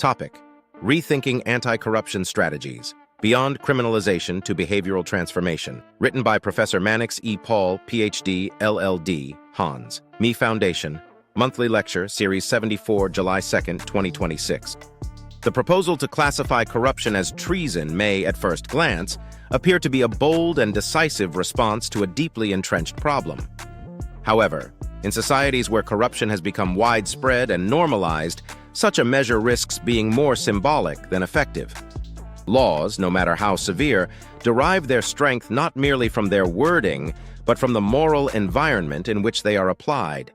Topic: Rethinking Anti-Corruption Strategies, Beyond Criminalization to Behavioral Transformation. Written by Professor Mannixs E. Paul, Ph.D., LL.D., Hans. MEFoundation. Monthly Lecture, Series 74, July 2, 2026. The proposal to classify corruption as treason may, at first glance, appear to be a bold and decisive response to a deeply entrenched problem. However, in societies where corruption has become widespread and normalized, such a measure risks being more symbolic than effective. Laws, no matter how severe, derive their strength not merely from their wording, but from the moral environment in which they are applied.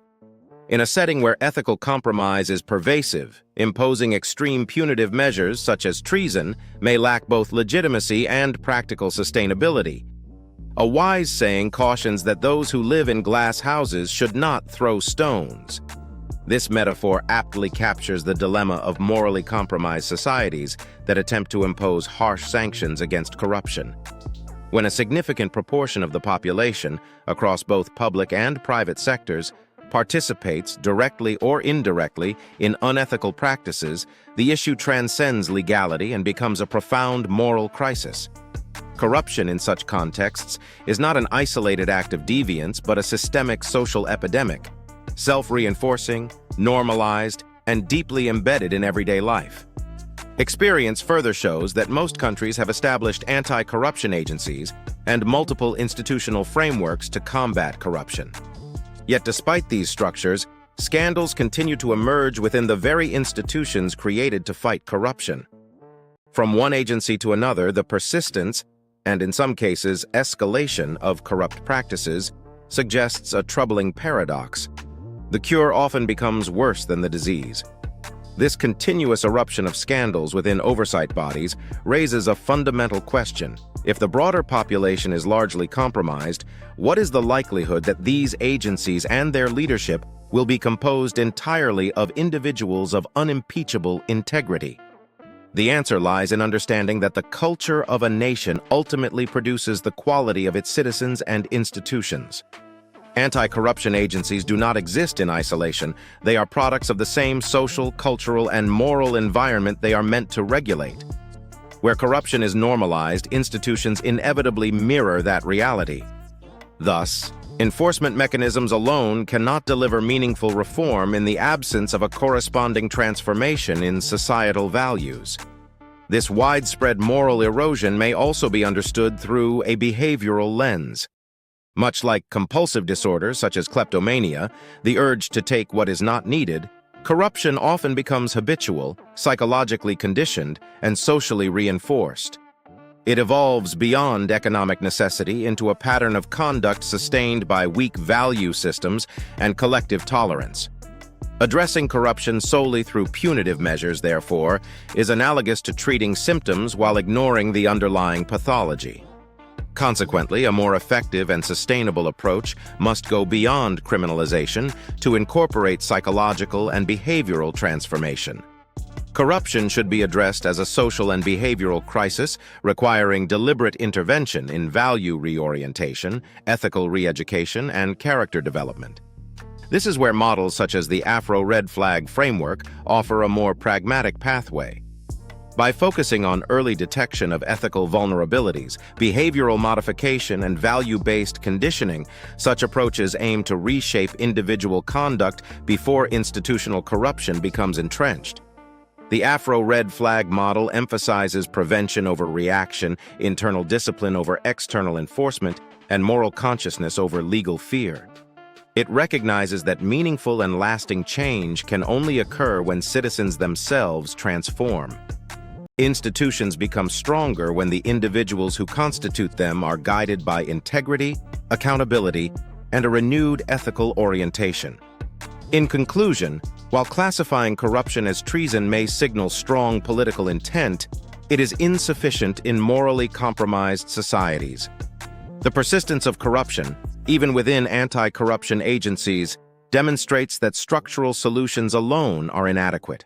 In a setting where ethical compromise is pervasive, imposing extreme punitive measures such as treason may lack both legitimacy and practical sustainability. A wise saying cautions that those who live in glass houses should not throw stones. This metaphor aptly captures the dilemma of morally compromised societies that attempt to impose harsh sanctions against corruption. When a significant proportion of the population, across both public and private sectors, participates directly or indirectly in unethical practices, the issue transcends legality and becomes a profound moral crisis. Corruption in such contexts is not an isolated act of deviance, but a systemic social epidemic, self-reinforcing, normalized, and deeply embedded in everyday life. Experience further shows that most countries have established anti-corruption agencies and multiple institutional frameworks to combat corruption. Yet despite these structures, scandals continue to emerge within the very institutions created to fight corruption. From one agency to another, the persistence, and in some cases escalation, of corrupt practices suggests a troubling paradox. The cure often becomes worse than the disease. This continuous eruption of scandals within oversight bodies raises a fundamental question. If the broader population is largely compromised, what is the likelihood that these agencies and their leadership will be composed entirely of individuals of unimpeachable integrity? The answer lies in understanding that the culture of a nation ultimately produces the quality of its citizens and institutions. Anti-corruption agencies do not exist in isolation. They are products of the same social, cultural, and moral environment they are meant to regulate. Where corruption is normalized, institutions inevitably mirror that reality. Thus, enforcement mechanisms alone cannot deliver meaningful reform in the absence of a corresponding transformation in societal values. This widespread moral erosion may also be understood through a behavioral lens. Much like compulsive disorders such as kleptomania, the urge to take what is not needed, corruption often becomes habitual, psychologically conditioned, and socially reinforced. It evolves beyond economic necessity into a pattern of conduct sustained by weak value systems and collective tolerance. Addressing corruption solely through punitive measures, therefore, is analogous to treating symptoms while ignoring the underlying pathology. Consequently, a more effective and sustainable approach must go beyond criminalization to incorporate psychological and behavioral transformation. Corruption should be addressed as a social and behavioral crisis requiring deliberate intervention in value reorientation, ethical re-education, and character development. This is where models such as the Afro-Red Flag framework offer a more pragmatic pathway. By focusing on early detection of ethical vulnerabilities, behavioral modification, and value-based conditioning, such approaches aim to reshape individual conduct before institutional corruption becomes entrenched. The Afro-Red Flag model emphasizes prevention over reaction, internal discipline over external enforcement, and moral consciousness over legal fear. It recognizes that meaningful and lasting change can only occur when citizens themselves transform. Institutions become stronger when the individuals who constitute them are guided by integrity, accountability, and a renewed ethical orientation. In conclusion, while classifying corruption as treason may signal strong political intent, it is insufficient in morally compromised societies. The persistence of corruption, even within anti-corruption agencies, demonstrates that structural solutions alone are inadequate.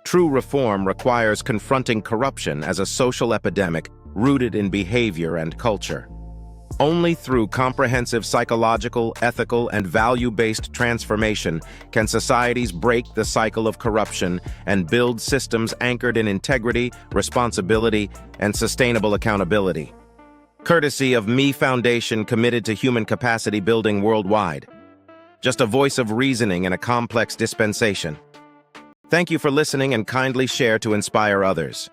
True reform requires confronting corruption as a social epidemic rooted in behavior and culture. Only through comprehensive psychological, ethical, and value-based transformation can societies break the cycle of corruption and build systems anchored in integrity, responsibility, and sustainable accountability. Courtesy of MEFoundation, committed to human capacity building worldwide. Just a voice of reasoning in a complex dispensation. Thank you for listening, and kindly share to inspire others.